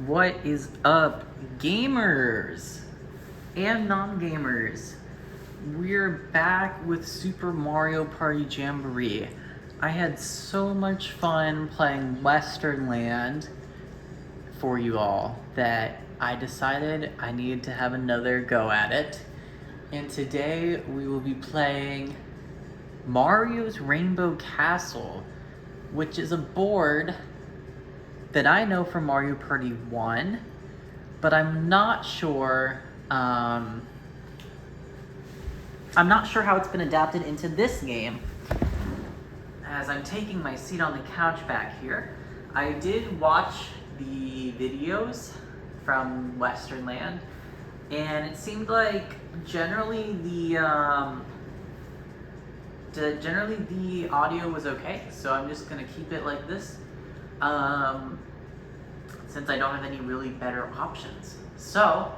What is up, gamers and non-gamers? We're back with Super Mario Party Jamboree. I had so much fun playing Western Land for you all that I decided I needed to have another go at it. And today we will be playing Mario's Rainbow Castle, which is a board that I know from Mario Party 1, but I'm not sure how it's been adapted into this game. As I'm taking my seat on the couch back here, I did watch the videos from Western Land, and it seemed like generally the audio was okay, so I'm just gonna keep it like this. Since I don't have any really better options. So,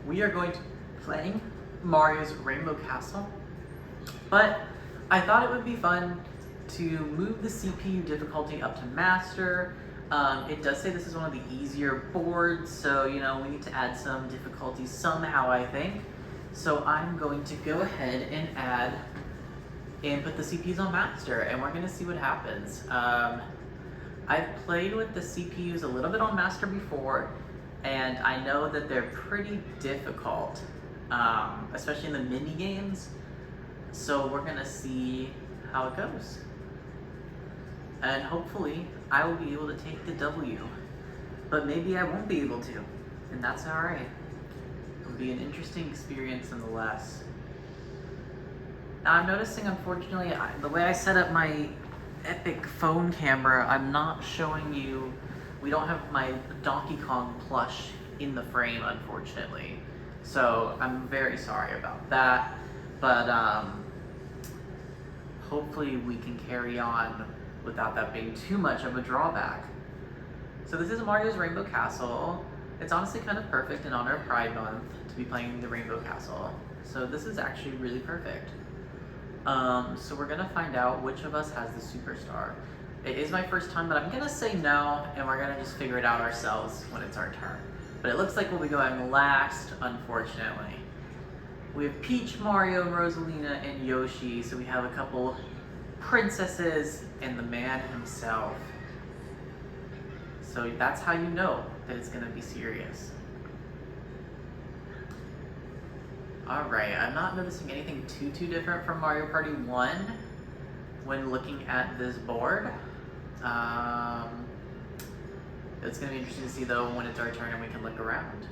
we are going to be playing Mario's Rainbow Castle, but I thought it would be fun to move the CPU difficulty up to Master. It does say this is one of the easier boards, so we need to add some difficulty somehow, I think. So I'm going to go ahead and put the CPUs on Master, and we're gonna see what happens. I've played with the CPUs a little bit on Master before, and I know that they're pretty difficult, especially in the mini games. So we're gonna see how it goes. And hopefully I will be able to take the W, but maybe I won't be able to, and that's all right. It'll be an interesting experience nonetheless. Now I'm noticing, unfortunately, the way I set up my epic phone camera, I'm not showing you, we don't have my Donkey Kong plush in the frame, unfortunately. So I'm very sorry about that, but hopefully we can carry on without that being too much of a drawback. So this is Mario's Rainbow Castle. It's honestly kind of perfect in honor of Pride Month to be playing the Rainbow Castle. So this is actually really perfect. So we're gonna find out which of us has the superstar. It is my first time, but I'm gonna say no, and we're gonna just figure it out ourselves when it's our turn. But it looks like we'll be going last, unfortunately. We have Peach, Mario, Rosalina, and Yoshi, so we have a couple princesses and the man himself. So that's how you know that it's gonna be serious. Alright, I'm not noticing anything too different from Mario Party 1 when looking at this board. It's going to be interesting to see though when it's our turn and we can look around.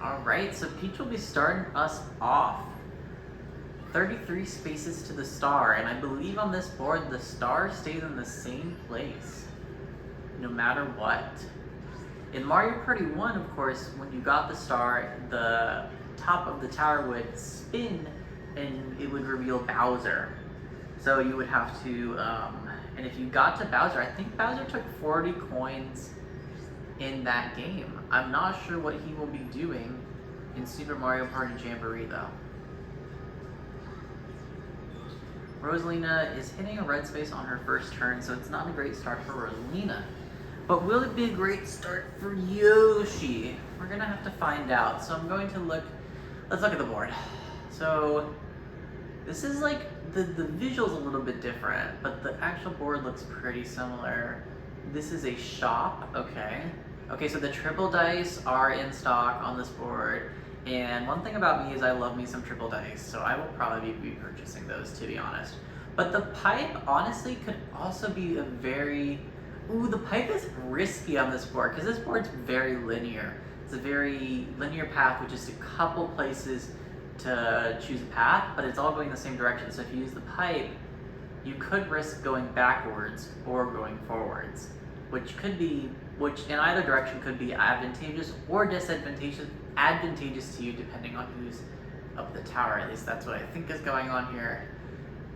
Alright, so Peach will be starting us off. 33 spaces to the star, and I believe on this board the star stays in the same place no matter what. In Mario Party 1, of course, when you got the star, the top of the tower would spin and it would reveal Bowser. So you would have to, and if you got to Bowser, I think Bowser took 40 coins in that game. I'm not sure what he will be doing in Super Mario Party Jamboree though. Rosalina is hitting a red space on her first turn, so it's not a great start for Rosalina. But will it be a great start for Yoshi? We're gonna have to find out. So I'm going to let's look at the board. So this is like, the visual's a little bit different, but the actual board looks pretty similar. This is a shop, okay. Okay, so the triple dice are in stock on this board. And one thing about me is I love me some triple dice, so I will probably be purchasing those, to be honest. But the pipe, honestly, could also be a very... Ooh, the pipe is risky on this board, because this board's very linear. It's a very linear path with just a couple places to choose a path, but it's all going the same direction. So if you use the pipe, you could risk going backwards or going forwards, which in either direction could be advantageous or advantageous to you depending on who's up the tower. At least that's what I think is going on here.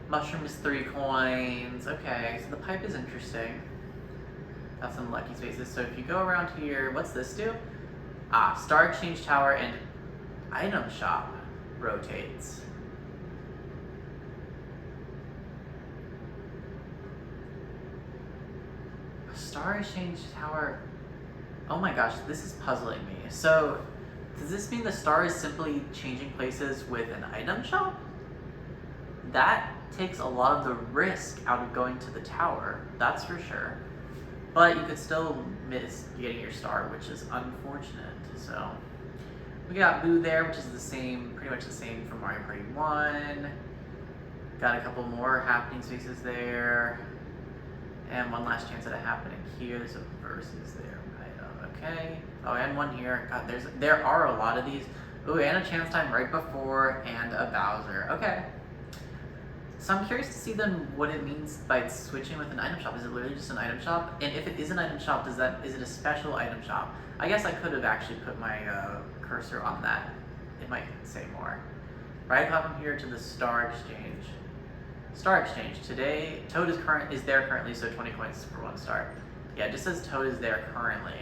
Mushroom is 3 coins. Okay, so the pipe is interesting. Have some lucky spaces. So if you go around here, what's this do? Star Exchange Tower and Item Shop rotates. Star Exchange Tower. Oh my gosh, this is puzzling me. So, does this mean the star is simply changing places with an item shop? That takes a lot of the risk out of going to the tower, that's for sure. But you could still miss getting your star, which is unfortunate. So, we got Boo there, which is the same, pretty much the same from Mario Party 1. Got a couple more happening spaces there. And one last chance at it happening here. There's a versus there. Okay. Oh, and one here. God, there are a lot of these. Ooh, and a chance time right before, and a Bowser. Okay. So I'm curious to see then what it means by switching with an item shop. Is it literally just an item shop? And if it is an item shop, is it a special item shop? I guess I could have actually put my cursor on that. It might say more. Right from here to the Star Exchange. Star Exchange. Today, Toad is there currently, so 20 coins for one star. Yeah, it just says Toad is there currently.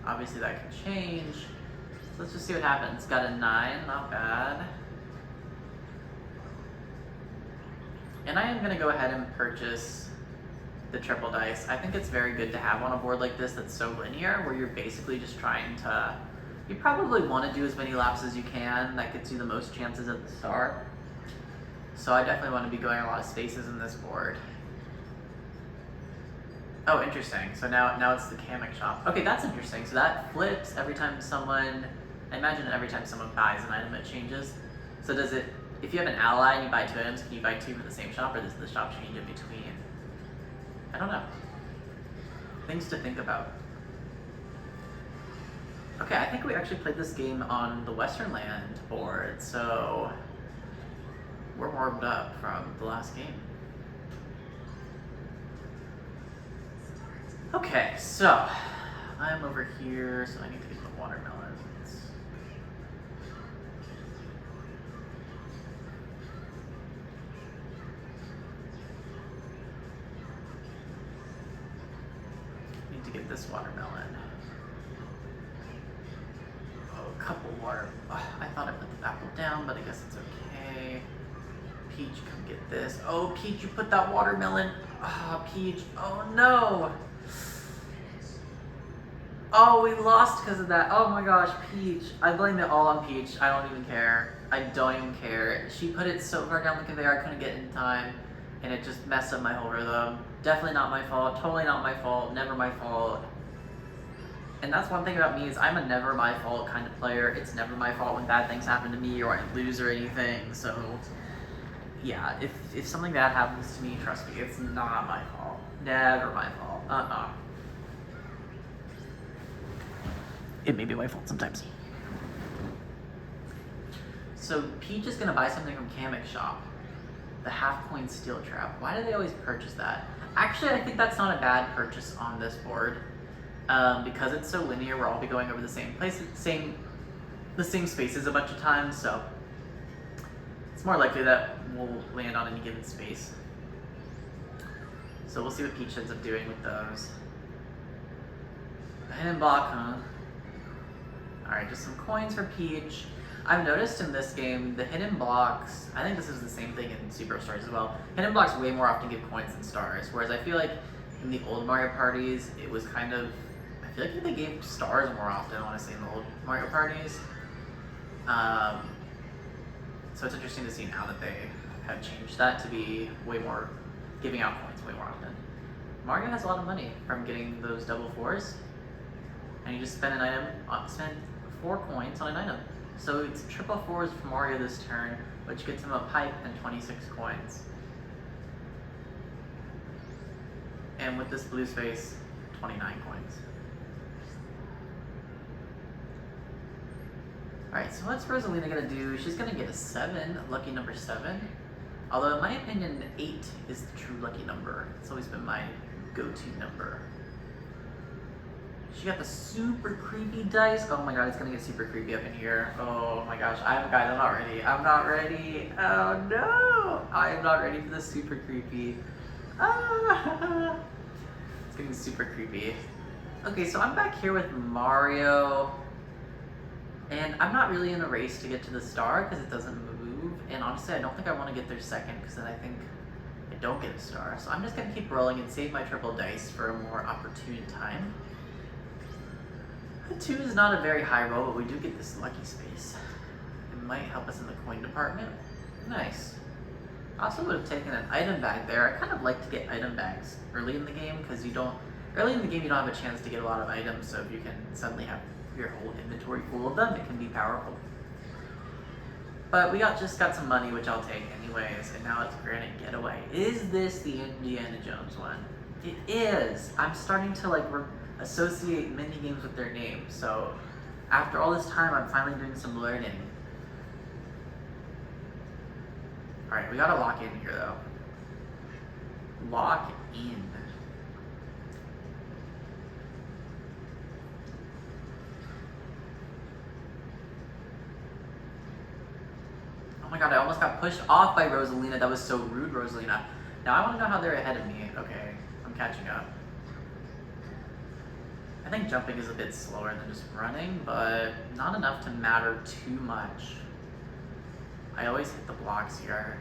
Obviously that can change. So let's just see what happens. Got a 9, not bad. And I am going to go ahead and purchase the triple dice. I think it's very good to have on a board like this that's so linear, where you're basically just trying to... You probably want to do as many laps as you can. That gets you the most chances at the start. So I definitely want to be going a lot of spaces in this board. Oh, interesting. So now it's the Kamek shop. Okay, that's interesting. So that flips every time someone... I imagine every time someone buys an item, it changes. So does it... If you have an ally and you buy 2 items, can you buy 2 from the same shop, or does the shop change in between? I don't know. Things to think about. Okay, I think we actually played this game on the Western Land board, so we're warmed up from the last game. Okay, so I'm over here, so I need to get the watermelons. Need to get this watermelon. Oh, a couple water. Oh, I thought I put the apple down, but I guess it's okay. Peach, come get this. Oh, Peach, you put that watermelon. Ah, oh, Peach. Oh no. Oh, we lost because of that. Oh my gosh, Peach. I blame it all on Peach. I don't even care. I don't even care. She put it so far down the conveyor I couldn't get in time, and it just messed up my whole rhythm. Definitely not my fault. Totally not my fault. Never my fault. And that's one thing about me, is I'm a never my fault kind of player. It's never my fault when bad things happen to me or I lose or anything. So yeah, if something bad happens to me, trust me, it's not my fault. Never my fault. It may be my fault sometimes. So Peach is gonna buy something from Kamek shop. The half-coin steel trap. Why do they always purchase that? Actually, I think that's not a bad purchase on this board. Because it's so linear, we'll all be going over the same place, the same spaces a bunch of times, so it's more likely that we'll land on any given space. So we'll see what Peach ends up doing with those. A hidden block, huh? Alright, just some coins for Peach. I've noticed in this game, the hidden blocks, I think this is the same thing in Superstars as well, hidden blocks way more often give coins than stars, whereas I feel like in the old Mario parties, it was kind of, I feel like they gave stars more often, I want to say, in the old Mario parties. So it's interesting to see now that they have changed that to be way more, giving out coins way more often. Mario has a lot of money from getting those double 4s, and you just spend 4 coins on an item. So it's triple 4s for Mario this turn, which gets him a pipe and 26 coins. And with this blue space, 29 coins. Alright, so what's Rosalina gonna do? She's gonna get a 7, lucky number 7. Although in my opinion, 8 is the true lucky number. It's always been my go-to number. She got the super creepy dice. Oh my god, it's gonna get super creepy up in here. Oh my gosh, guys, I'm not ready. I'm not ready. Oh no! I am not ready for the super creepy. Ah! It's getting super creepy. Okay, so I'm back here with Mario. And I'm not really in a race to get to the star because it doesn't move. And honestly, I don't think I want to get there second because then I think I don't get a star. So I'm just gonna keep rolling and save my triple dice for a more opportune time. A 2 is not a very high roll, but we do get this lucky space. It might help us in the coin department. Nice. I also would have taken an item bag there. I kind of like to get item bags early in the game because early in the game you don't have a chance to get a lot of items, so if you can suddenly have your whole inventory full of them, it can be powerful. But we just got some money, which I'll take anyways, and now it's Granite Getaway. Is this the Indiana Jones one? It is! I'm starting to associate mini games with their names, so after all this time I'm finally doing some learning. Alright, we gotta lock in here though. Lock in. Oh my god, I almost got pushed off by Rosalina. That was so rude, Rosalina. Now I want to know how they're ahead of me. Okay, I'm catching up. I think jumping is a bit slower than just running, but not enough to matter too much. I always hit the blocks here.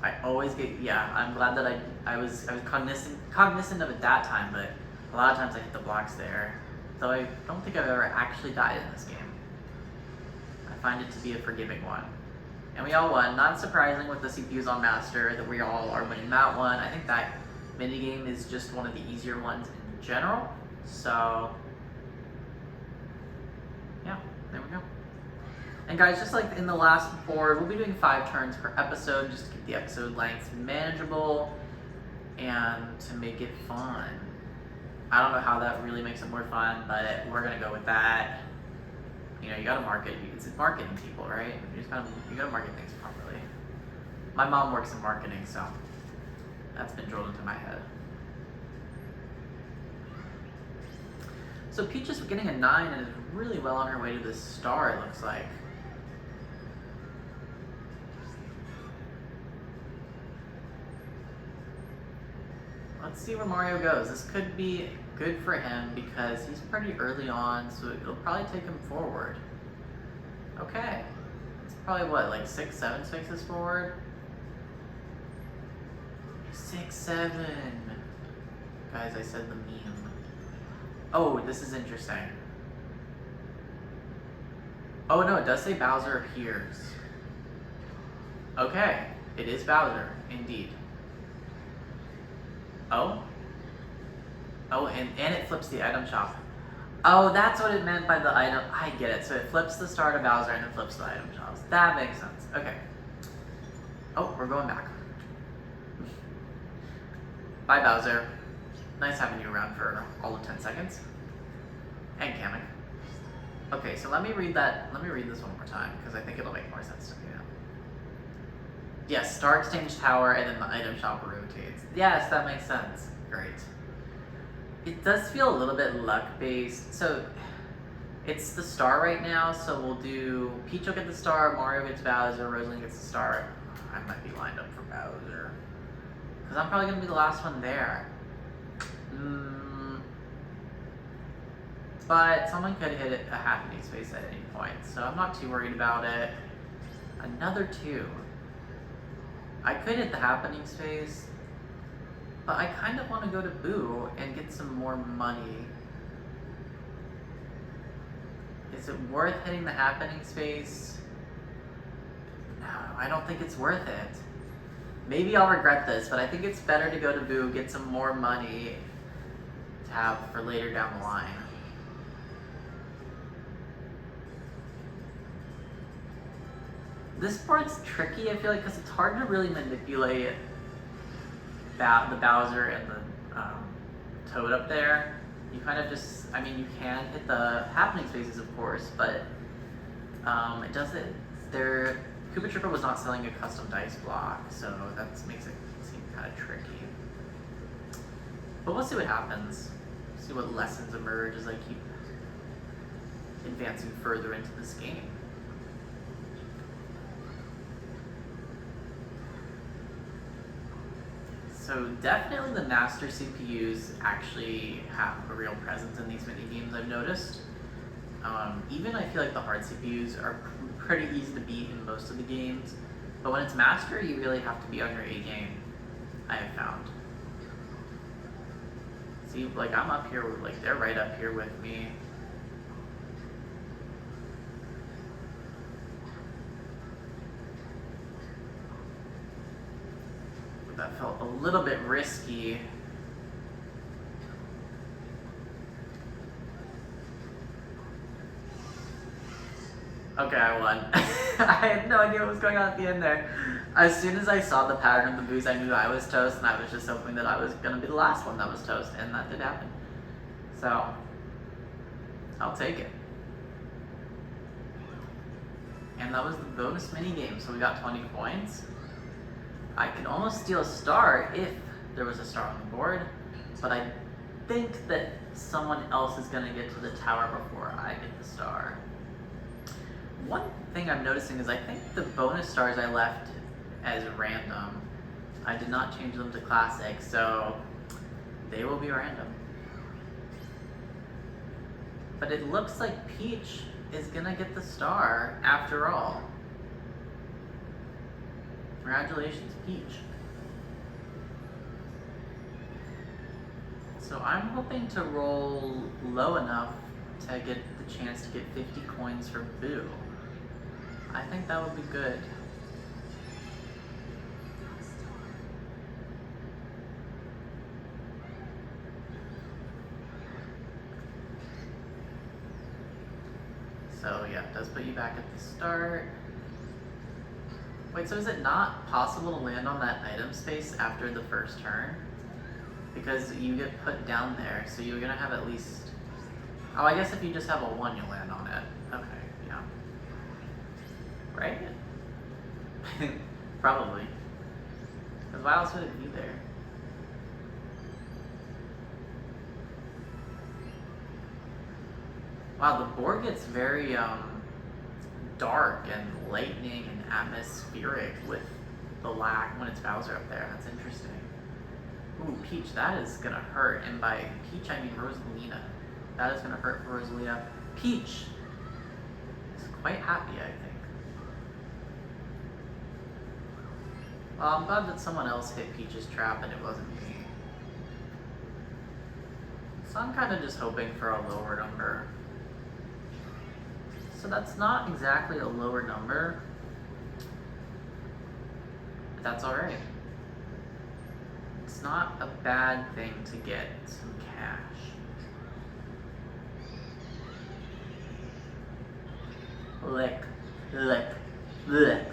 I always get, yeah, I'm glad that I was cognizant of it that time, but a lot of times I hit the blocks there. Though I don't think I've ever actually died in this game. I find it to be a forgiving one. And we all won. Not surprising with the CPUs on Master that we all are winning that one. I think that minigame is just one of the easier ones in general. So, yeah, there we go. And guys, just like in the last board, we'll be doing 5 turns per episode just to keep the episode length manageable and to make it fun. I don't know how that really makes it more fun, but we're gonna go with that. You know, you gotta market. It's marketing people, right? You gotta market things properly. My mom works in marketing, so that's been drilled into my head. So Peach is getting a 9 and is really well on her way to this star, it looks like. Let's see where Mario goes. This could be good for him because he's pretty early on, so it'll probably take him forward. Okay. It's probably what, like 6, 7 spaces forward? 6, 7. Guys, I said the meme. Oh, this is interesting. Oh no, it does say Bowser appears. Okay, it is Bowser, indeed. Oh? Oh, and it flips the item shop. Oh, that's what it meant by the item. I get it. So it flips the star to Bowser and then flips the item shops. That makes sense. Okay. Oh, we're going back. Bye, Bowser. Nice having you around for all of 10 seconds. And Kamek. Okay, so let me read this one more time, because I think it'll make more sense to me now. Yes, Star Exchange Tower, and then the item shop rotates. Yes, that makes sense. Great. It does feel a little bit luck-based. So, it's the star right now, so we'll do... Peach will get the star, Mario gets Bowser, Rosalina gets the star. I might be lined up for Bowser. Because I'm probably going to be the last one there. But someone could hit a happening space at any point, so I'm not too worried about it. Another 2. I could hit the happening space, but I kind of want to go to Boo and get some more money. Is it worth hitting the happening space? No, I don't think it's worth it. Maybe I'll regret this, but I think it's better to go to Boo, get some more money to have for later down the line. This part's tricky, I feel like, because it's hard to really manipulate the Bowser and the Toad up there. You kind of just, I mean, you can hit the happening spaces, of course, but it doesn't, Koopa Troopa was not selling a custom dice block, so that makes it seem kind of tricky. But we'll see what happens. See what lessons emerge as I keep advancing further into this game. So definitely the master CPUs actually have a real presence in these mini games, I've noticed. Even I feel like the hard CPUs are pretty easy to beat in most of the games. But when it's Master, you really have to be on your A game, I have found. See, like, I'm up here, like, they're right up here with me. But that felt a little bit risky. Okay, I won. I had no idea what was going on at the end there. As soon as I saw the pattern of the booze, I knew I was toast, and I was just hoping that I was going to be the last one that was toast, and that did happen. So, I'll take it. And that was the bonus minigame, so we got 20 points. I could almost steal a star if there was a star on the board, but I think that someone else is going to get to the tower before I get the star. One thing I'm noticing is I think the bonus stars I left as random. I did not change them to classic, so they will be random. But it looks like Peach is gonna get the star after all. Congratulations, Peach. So I'm hoping to roll low enough to get the chance to get 50 coins for Boo. I think that would be good. So yeah, it does put you back at the start. Wait, so is it not possible to land on that item space after the first turn? Because you get put down there, so you're gonna have at least... Oh, I guess if you just have a 1, you'll land on it. Okay, yeah. Right? Probably. Because why else would it be there? Wow, the board gets very dark and lightning and atmospheric with the lag when it's Bowser up there. That's interesting. Ooh, Peach, that is gonna hurt. And by Peach, I mean Rosalina. That is gonna hurt for Rosalina. Peach is quite happy, I think. Well, I'm glad that someone else hit Peach's trap and it wasn't me. So I'm kind of just hoping for a lower number. So that's not exactly a lower number, but that's alright. It's not a bad thing to get some cash. Lick, lick, lick.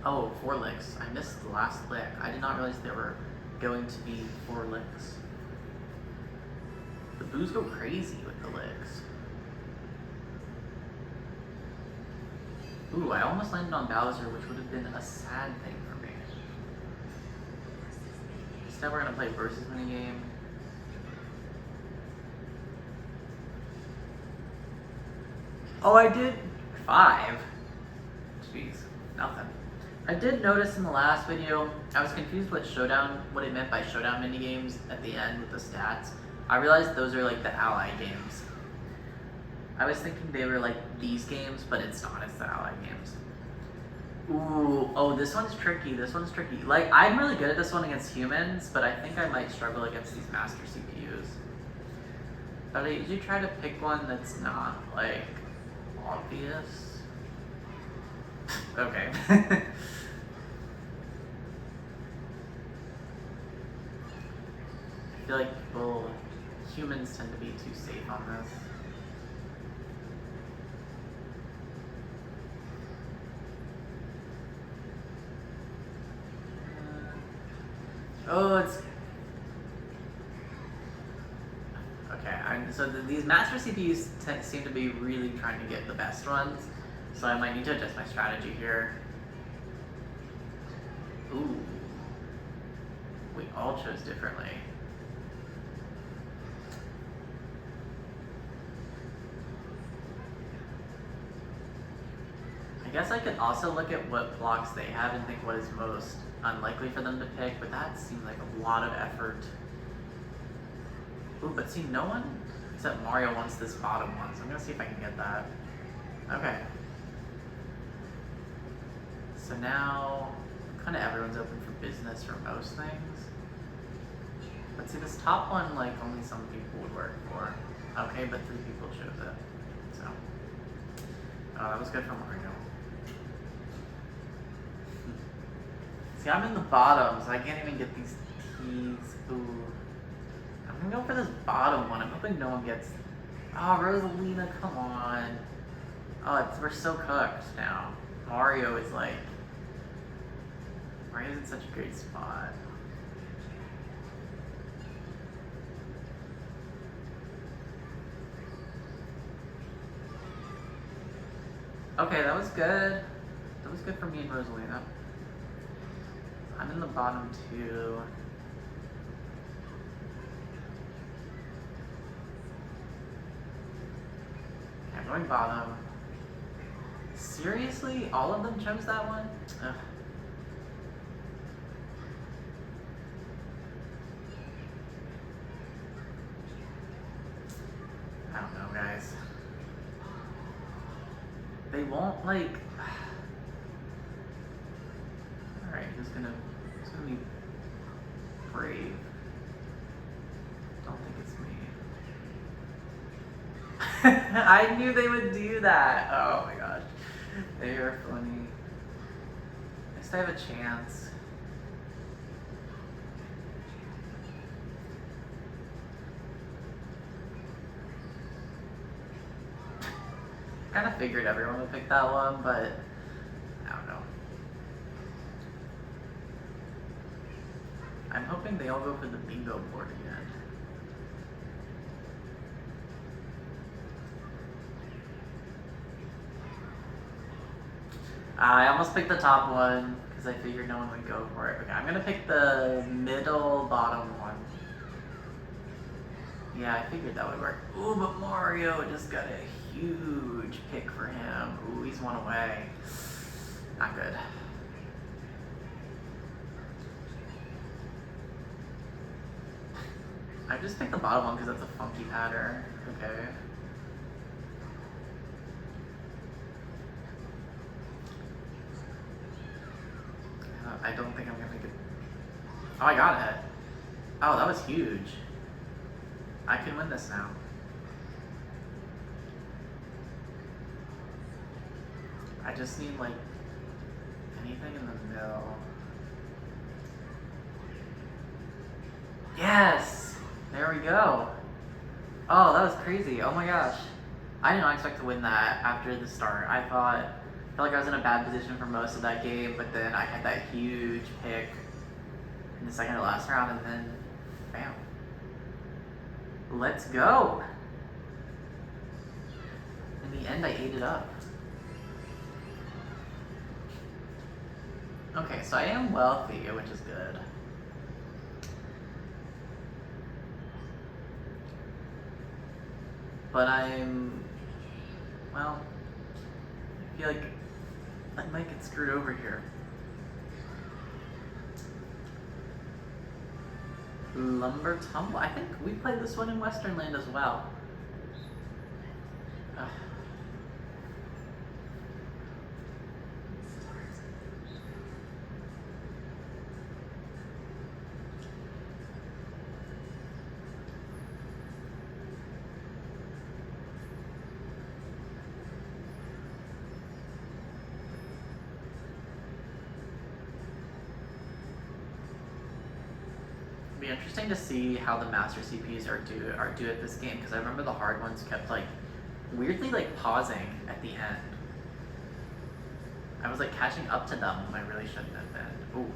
Oh, 4 licks. I missed the last lick. I did not realize there were going to be 4 licks. The boos go crazy with the licks. Ooh, I almost landed on Bowser, which would have been a sad thing for me. Instead, we're gonna play versus minigame. Oh, I did 5. Jeez, nothing. I did notice in the last video, I was confused what it meant by showdown minigames at the end with the stats. I realized those are like the ally games. I was thinking they were like these games, but it's not, it's the ally games. Ooh, oh, this one's tricky, this one's tricky. Like, I'm really good at this one against humans, but I think I might struggle against these master CPUs. But I usually try to pick one that's not, like, obvious. Okay. I feel like humans tend to be too safe on this. Oh, it's... Okay, so these master CPUs seem to be really trying to get the best ones, so I might need to adjust my strategy here. Ooh. We all chose differently. I guess I could also look at what blocks they have and think what is most unlikely for them to pick, but that seems like a lot of effort. Ooh, but see, no one except Mario wants this bottom one, so I'm gonna see if I can get that. Okay. So so now kind of everyone's open for business for most things. But see, this top one, like, only some people would work for. Okay, but 3 people chose it. So, oh, that was good for Mario. See, I'm in the bottom, so I can't even get these keys. Ooh. I'm gonna go for this bottom one. I'm hoping no one gets... Oh, Rosalina, come on. Oh, we're so cooked now. Mario is like... Mario's in such a great spot. Okay, that was good. That was good for me and Rosalina. I'm in the bottom 2. Okay, I'm going bottom. Seriously? All of them chose that one? Ugh. I don't know, guys. They won't, like... Alright, who's gonna be brave? Don't think it's me. I knew they would do that! Oh my gosh. They are funny. At least I have a chance. Kind of figured everyone would pick that one, but I don't know. I'm hoping they all go for the bingo board again. I almost picked the top one because I figured no one would go for it. Okay, I'm gonna pick the middle bottom one. Yeah, I figured that would work. Ooh, but Mario just got a huge pick for him. Ooh, he's one away. Not good. I just picked the bottom one because that's a funky pattern. Okay. I don't think I'm gonna make it. Oh, I got it. Oh, that was huge. I can win this now. I just need, like, anything in the middle. Yes! There we go. Oh, that was crazy. Oh my gosh. I did not expect to win that after the start. I felt like I was in a bad position for most of that game, but then I had that huge pick in the second to last round, and then, bam. Let's go! In the end, I ate it up. Okay, so I am wealthy, which is good. But well, I feel like I might get screwed over here. Lumber Tumble. I think we played this one in Western Land as well. Ugh. Be interesting to see how the master CPs are due at this game, because I remember the hard ones kept like weirdly like pausing at the end. I was like catching up to them when I really shouldn't have been. Ooh,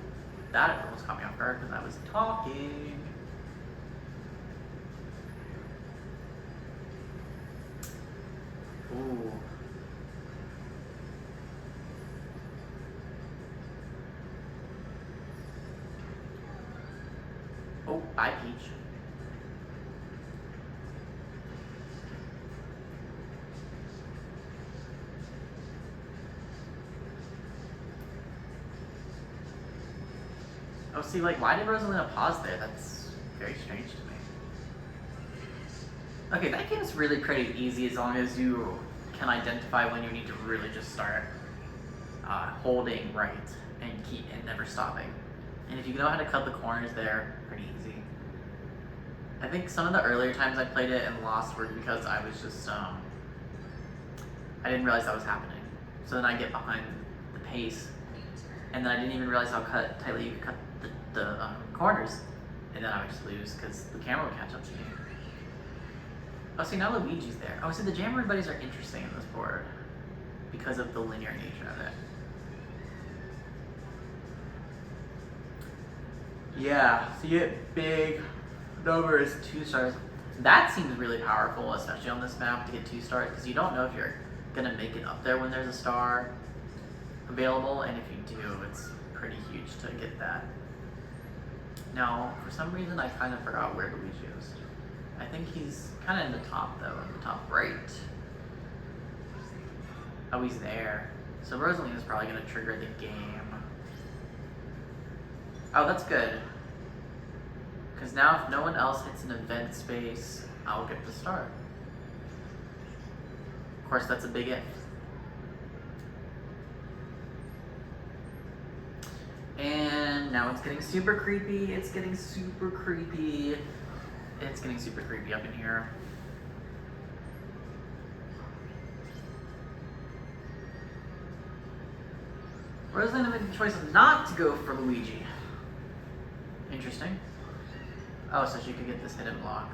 that almost caught me off guard because I was talking. Ooh. Oh, bye, Peach. Oh, see, like, why did Rosalina pause there? That's very strange to me. Okay, that game's really pretty easy as long as you can identify when you need to really just start. holding right and never stopping. And if you know how to cut the corners there, pretty easy. I think some of the earlier times I played it and lost were because I was just, I didn't realize that was happening. So then I get behind the pace, and then I didn't even realize how tightly you could cut the corners, and then I would just lose because the camera would catch up to me. Oh, see, now Luigi's there. Oh, see, the Jamboree buddies are interesting in this board because of the linear nature of it. Yeah, so you get big numbers, 2 stars. That seems really powerful, especially on this map, to get 2 stars, because you don't know if you're gonna make it up there when there's a star available, and if you do, it's pretty huge to get that. Now, for some reason, I kind of forgot where Luigi is. I think he's kind of in the top, though, in the top right. Oh, he's there. So Rosalina's probably gonna trigger the game. Oh, that's good. Because now if no one else hits an event space, I'll get the start. Of course, that's a big if. And now it's getting super creepy. It's getting super creepy. It's getting super creepy up in here. Rosalina made the choice not to go for Luigi. Interesting. Oh, so she could get this hidden block.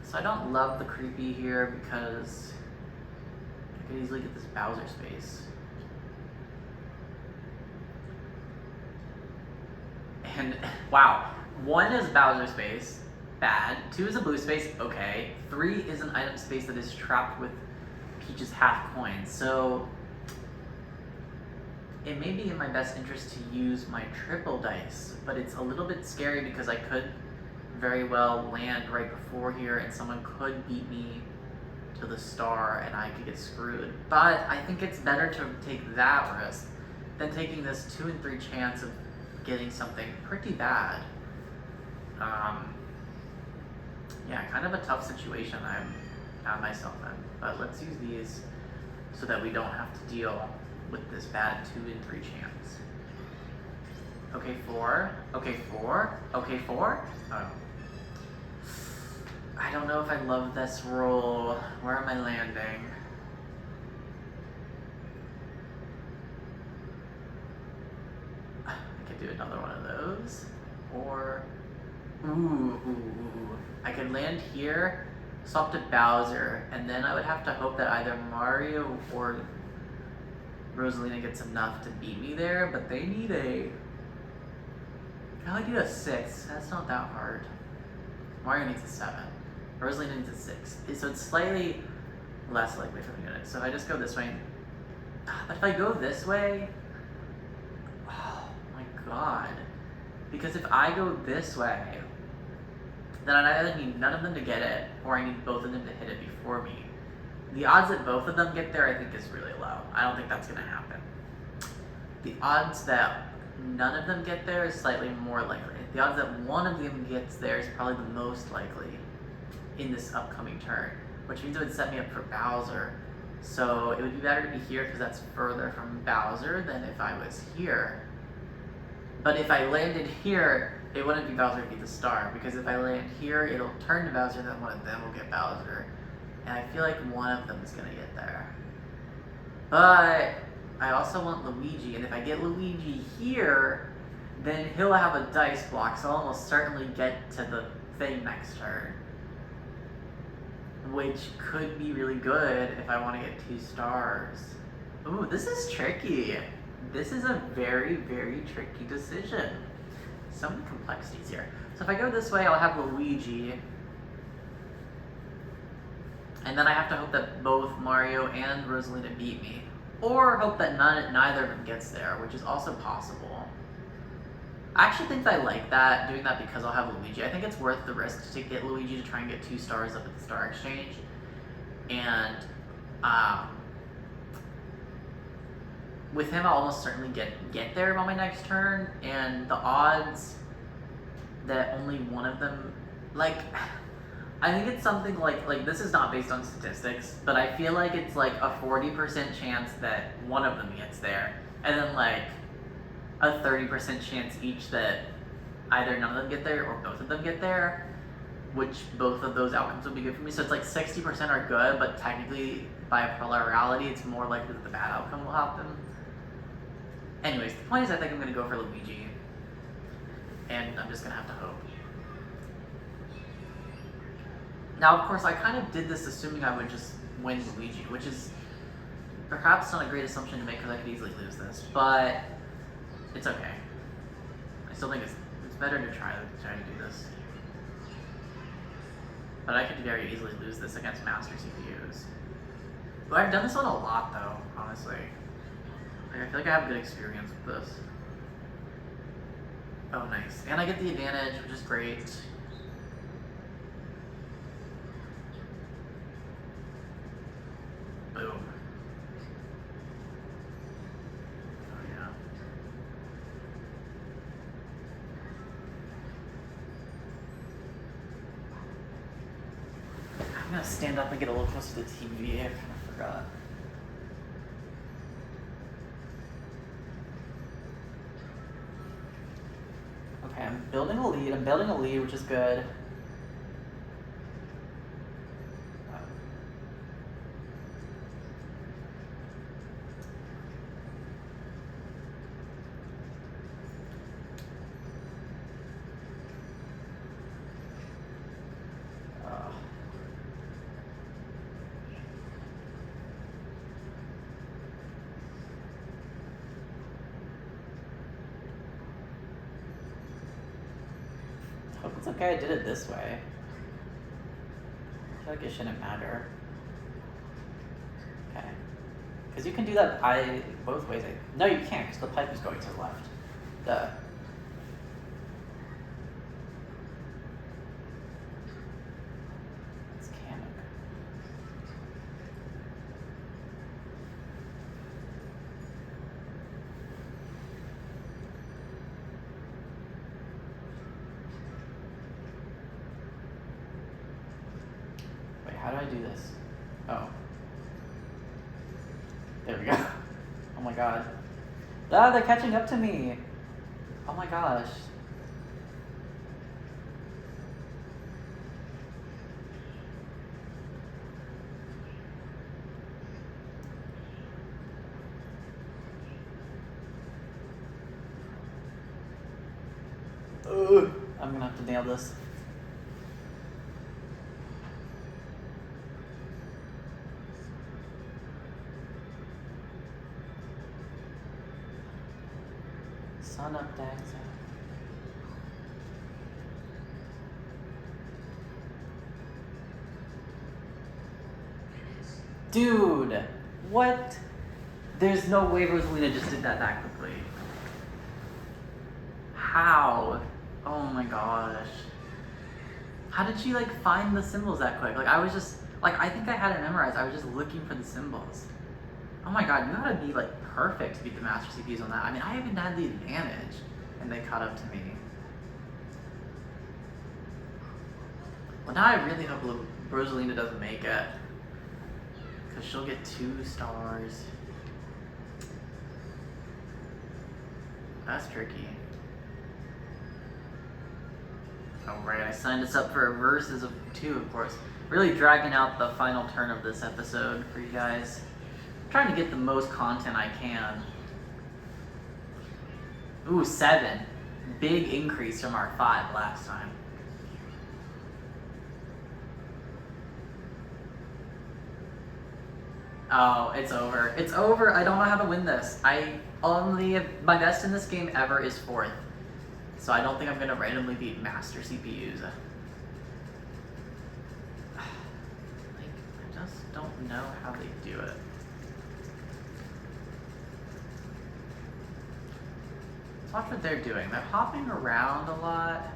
So I don't love the creepy here because I could easily get this Bowser space. And wow, 1 is Bowser space, bad. 2 is a blue space, okay. 3 is an item space that is trapped with Peach's half coin. So it may be in my best interest to use my triple dice, but it's a little bit scary because I could very well land right before here and someone could beat me to the star and I could get screwed. But I think it's better to take that risk than taking this 2 in 3 chance of getting something pretty bad. Yeah, kind of a tough situation I'm found myself in. But let's use these so that we don't have to deal with this bad 2 in 3 chance. Okay, 4. Okay, 4. Okay, 4. Oh. I don't know if I love this roll. Where am I landing? I could do another one of those. Or, ooh. I could land here, swap to Bowser, and then I would have to hope that either Mario or Rosalina gets enough to beat me there, but they need I need a 6. That's not that hard. Mario needs a 7. Rosalina needs a 6. So it's slightly less likely for me to get it. So if I just go this way, but if I go this way, oh my god. Because if I go this way, then I either need none of them to get it, or I need both of them to hit it before me. The odds that both of them get there, I think, is really low. I don't think that's going to happen. The odds that none of them get there is slightly more likely. The odds that one of them gets there is probably the most likely in this upcoming turn, which means it would set me up for Bowser. So it would be better to be here because that's further from Bowser than if I was here. But if I landed here, it wouldn't be Bowser to get the star, because if I land here, it'll turn to Bowser, then one of them will get Bowser. And I feel like one of them is going to get there. But I also want Luigi, and if I get Luigi here, then he'll have a dice block, so I'll almost certainly get to the thing next turn. Which could be really good if I want to get 2 stars. Ooh, this is tricky. This is a very, very tricky decision. So many complexities here. So if I go this way, I'll have Luigi. And then I have to hope that both Mario and Rosalina beat me. Or hope that neither of them gets there, which is also possible. I actually think I like that, doing that, because I'll have Luigi. I think it's worth the risk to get Luigi to try and get 2 stars up at the Star Exchange. And with him, I'll almost certainly get there on my next turn. And the odds that only one of them, like, I think it's something like this is not based on statistics, but I feel like it's like a 40% chance that one of them gets there, and then like a 30% chance each that either none of them get there or both of them get there, which both of those outcomes would be good for me. So it's like 60% are good, but technically by a plurality, it's more likely that the bad outcome will happen. Anyways, the point is I think I'm going to go for Luigi, and I'm just going to have to hope. Now, of course, I kind of did this assuming I would just win Luigi, which is perhaps not a great assumption to make because I could easily lose this, but it's okay. I still think it's better to try to do this. But I could very easily lose this against master CPUs. But I've done this one a lot though, honestly. Like, I feel like I have good experience with this. Oh, nice. And I get the advantage, which is great. Boom. Oh, yeah. I'm gonna stand up and get a little closer to the TV. I kind of forgot. Okay, I'm building a lead. I'm building a lead, which is good. Hope it's okay I did it this way. I feel like it shouldn't matter. Okay. Because you can do that both ways. No, you can't, because the pipe is going to the left. Duh. It's canon. Wait, how do I do this? Oh. There we go. Oh my god. Ah, they're catching up to me. Oh my gosh. Ugh. I'm gonna have to nail this. Sun up, dags out. Dude, what? There's no way Rosalina just did that quickly. How? Oh my gosh. How did she like find the symbols that quick? Like I was just, like I think I had it memorized. I was just looking for the symbols. Oh my god, you gotta be like perfect to beat the master CPUs on that. I mean, I even had the advantage and they caught up to me. Well, now I really hope Rosalina doesn't make it. Because she'll get 2 stars. That's tricky. Alright, I signed us up for a versus of 2, of course. Really dragging out the final turn of this episode for you guys. Trying to get the most content I can. Ooh, 7. Big increase from our 5 last time. Oh, it's over. It's over. I don't know how to win this. My best in this game ever is 4th. So I don't think I'm gonna randomly beat master CPUs. Like, I just don't know how they do it. Let's watch what they're doing. They're hopping around a lot,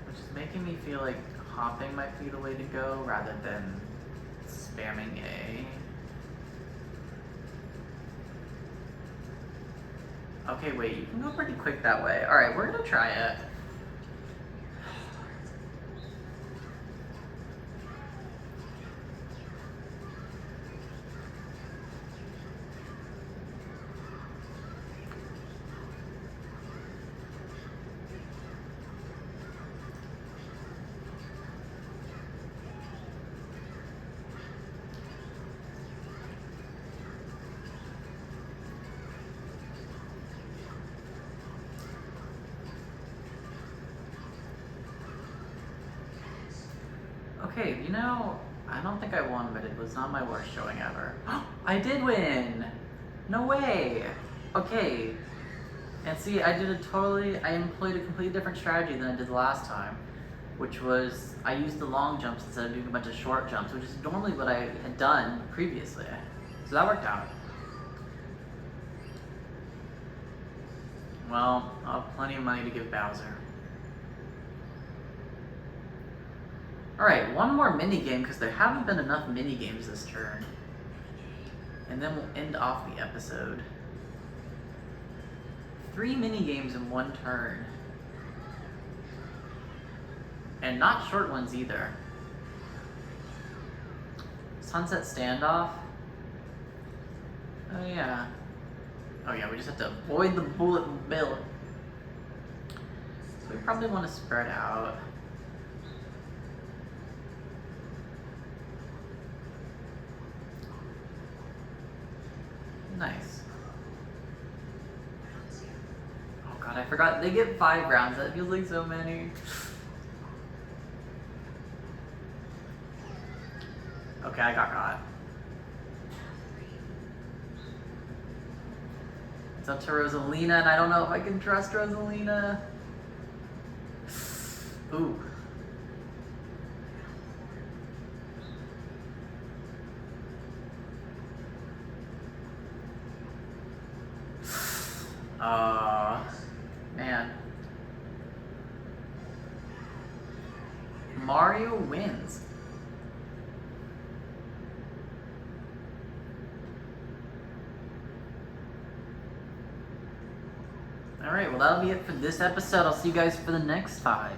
which is making me feel like hopping might be the way to go rather than spamming A. Okay, wait, you can go pretty quick that way. Alright, we're gonna try it. Okay, you know, I don't think I won, but it was not my worst showing ever. I did win! No way! Okay. And see, I employed a completely different strategy than I did the last time, which was I used the long jumps instead of doing a bunch of short jumps, which is normally what I had done previously. So that worked out. Well, I'll have plenty of money to give Bowser. Alright, one more mini game because there haven't been enough mini games this turn. And then we'll end off the episode. 3 mini games in one turn. And not short ones either. Sunset Standoff. Oh yeah. Oh yeah, we just have to avoid the bullet bill. So we probably want to spread out. Nice. Oh god, I forgot. They get 5 rounds. That feels like so many. Okay, I got caught. It's up to Rosalina, and I don't know if I can trust Rosalina. Ooh. Man. Mario wins. Alright, well that'll be it for this episode. I'll see you guys for the next 5.